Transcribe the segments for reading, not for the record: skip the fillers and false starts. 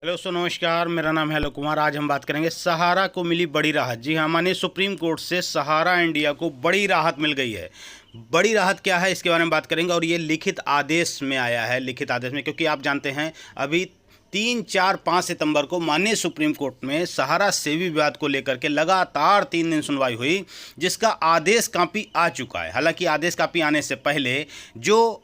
Hello नमस्कार, मेरा नाम है हेलो कुमार। आज हम बात करेंगे सहारा को मिली बड़ी राहत। जी हाँ, माननीय सुप्रीम कोर्ट से सहारा इंडिया को बड़ी राहत मिल गई है। बड़ी राहत क्या है, इसके बारे में बात करेंगे। और ये लिखित आदेश में आया है, लिखित आदेश में, क्योंकि आप जानते हैं अभी 3, 4, 5 सितंबर को माननीय सुप्रीम कोर्ट में सहारा सेवी विवाद को लेकर के लगातार 3 दिन सुनवाई हुई, जिसका आदेश कापी आ चुका है। हालांकि आदेश कापी आने से पहले जो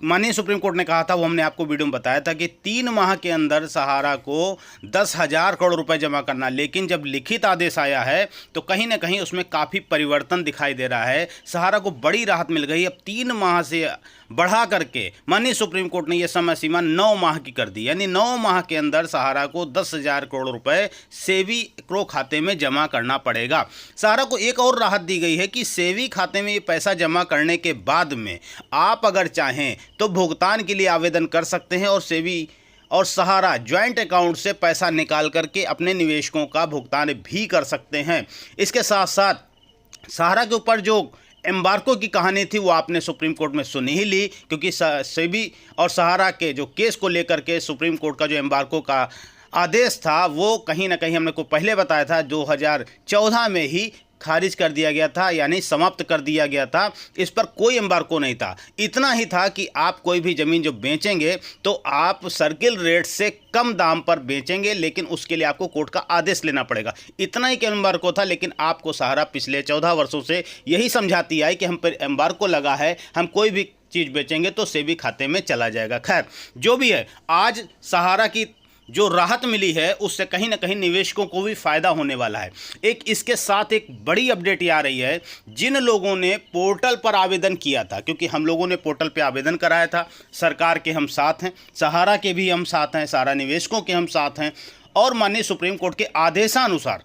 माननीय सुप्रीम कोर्ट ने कहा था वो हमने आपको वीडियो में बताया था कि 3 माह के अंदर सहारा को 10,000 करोड़ रुपए जमा करना। लेकिन जब लिखित आदेश आया है तो कहीं ना कहीं उसमें काफ़ी परिवर्तन दिखाई दे रहा है। सहारा को बड़ी राहत मिल गई। अब 3 माह से बढ़ा करके माननीय सुप्रीम कोर्ट ने यह समय सीमा 9 माह की कर दी। यानी 9 माह के अंदर सहारा को 10,000 करोड़ रुपए सेवी क्रो खाते में जमा करना पड़ेगा। सहारा को एक और राहत दी गई है कि सेवी खाते में ये पैसा जमा करने के बाद में आप अगर चाहें तो भुगतान के लिए आवेदन कर सकते हैं और सेवी और सहारा ज्वाइंट अकाउंट से पैसा निकाल करके अपने निवेशकों का भुगतान भी कर सकते हैं। इसके साथ साथ सहारा के ऊपर जो एम्बार्को की कहानी थी वो आपने सुप्रीम कोर्ट में सुन ही ली, क्योंकि सेबी और सहारा के जो केस को लेकर के सुप्रीम कोर्ट का जो एम्बार्को का आदेश था वो कहीं ना कहीं हमने को पहले बताया था 2014 में ही खारिज कर दिया गया था, यानी समाप्त कर दिया गया था। इस पर कोई एम्बार्को नहीं था। इतना ही था कि आप कोई भी ज़मीन जो बेचेंगे तो आप सर्किल रेट से कम दाम पर बेचेंगे, लेकिन उसके लिए आपको कोर्ट का आदेश लेना पड़ेगा। इतना ही एम्बार्को था। लेकिन आपको सहारा पिछले 14 वर्षों से यही समझाती आई कि हम पर एम्बार्को लगा है, हम कोई भी चीज़ बेचेंगे तो सेबी खाते में चला जाएगा। खैर जो भी है, आज सहारा की जो राहत मिली है उससे कहीं ना कहीं निवेशकों को भी फायदा होने वाला है। एक इसके साथ एक बड़ी अपडेट ये आ रही है, जिन लोगों ने पोर्टल पर आवेदन किया था, क्योंकि हम लोगों ने पोर्टल पे आवेदन कराया था, सरकार के हम साथ हैं, सहारा के भी हम साथ हैं, सहारा निवेशकों के हम साथ हैं, और माननीय सुप्रीम कोर्ट के आदेशानुसार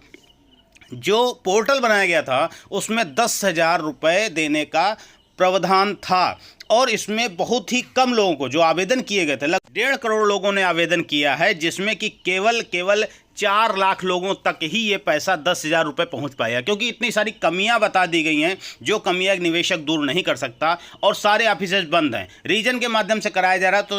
जो पोर्टल बनाया गया था उसमें 10,000 रुपये देने का प्रावधान था। और इसमें बहुत ही कम लोगों को, जो आवेदन किए गए थे, लगभग 1.5 करोड़ लोगों ने आवेदन किया है, जिसमें कि केवल 4 लाख लोगों तक ही ये पैसा 10,000 रुपये पहुंच पाया। क्योंकि इतनी सारी कमियां बता दी गई हैं जो कमियां एक निवेशक दूर नहीं कर सकता, और सारे ऑफिसेज बंद हैं। रीजन के माध्यम से कराया जा रहा है तो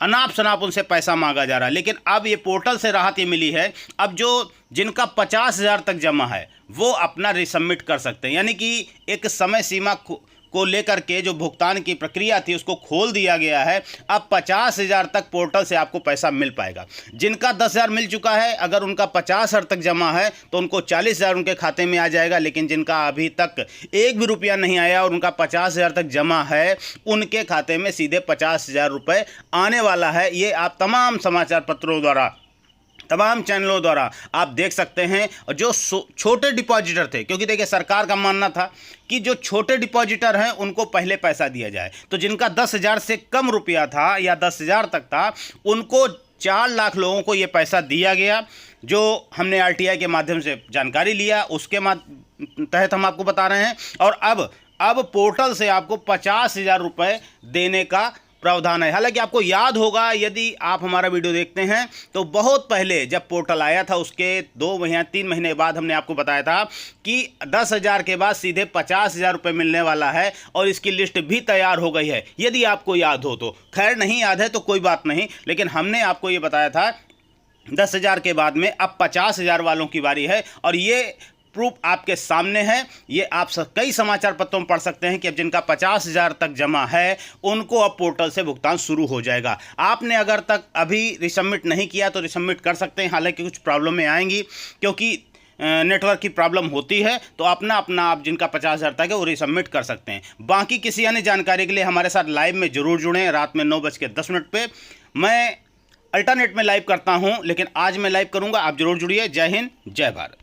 अनाप शनाप उनसे पैसा मांगा जा रहा है। लेकिन अब ये पोर्टल से राहत ये मिली है। अब जो जिनका 50,000 तक जमा है वो अपना रिसबमिट कर सकते हैं। यानी कि एक समय सीमा को लेकर के जो भुगतान की प्रक्रिया थी उसको खोल दिया गया है। अब 50,000 तक पोर्टल से आपको पैसा मिल पाएगा। जिनका 10,000 मिल चुका है, अगर उनका 50,000 तक जमा है तो उनको 40,000 उनके खाते में आ जाएगा। लेकिन जिनका अभी तक एक भी रुपया नहीं आया और उनका 50,000 तक जमा है, उनके खाते में सीधे 50,000 रुपये आने वाला है। ये आप तमाम समाचार पत्रों द्वारा, तमाम चैनलों द्वारा आप देख सकते हैं। और जो छोटे डिपॉजिटर थे, क्योंकि देखिए सरकार का मानना था कि जो छोटे डिपॉजिटर हैं उनको पहले पैसा दिया जाए, तो जिनका 10,000 से कम रुपया था या 10,000 तक था, उनको 4 लाख लोगों को ये पैसा दिया गया। जो हमने RTI के माध्यम से जानकारी लिया उसके तहत हम आपको बता रहे हैं। और अब पोर्टल से आपको 50,000 रुपये देने का प्रावधान है। हालांकि आपको याद होगा, यदि आप हमारा वीडियो देखते हैं तो बहुत पहले जब पोर्टल आया था उसके 2 महीने 3 महीने बाद हमने आपको बताया था कि 10,000 के बाद सीधे 50,000 रुपये मिलने वाला है, और इसकी लिस्ट भी तैयार हो गई है, यदि आपको याद हो तो। खैर नहीं याद है तो कोई बात नहीं, लेकिन हमने आपको ये बताया था 10,000 के बाद में अब 50,000 वालों की बारी है। और ये प्रूफ आपके सामने है। ये आप कई समाचार पत्रों में पढ़ सकते हैं कि अब जिनका 50,000 तक जमा है उनको अब पोर्टल से भुगतान शुरू हो जाएगा। आपने अगर तक अभी रिसबमिट नहीं किया तो रिसबमिट कर सकते हैं। हालांकि कुछ प्रॉब्लमें आएंगी, क्योंकि नेटवर्क की प्रॉब्लम होती है, तो अपना आप जिनका 50,000 तक है वो रिसबमिट कर सकते हैं। बाकी किसी अन्य जानकारी के लिए हमारे साथ लाइव में जरूर जुड़ें। रात में 9:10 पे मैं अल्टरनेट में लाइव करता हूं, लेकिन आज मैं लाइव करूंगा। आप जरूर जुड़िए। जय हिंद, जय भारत।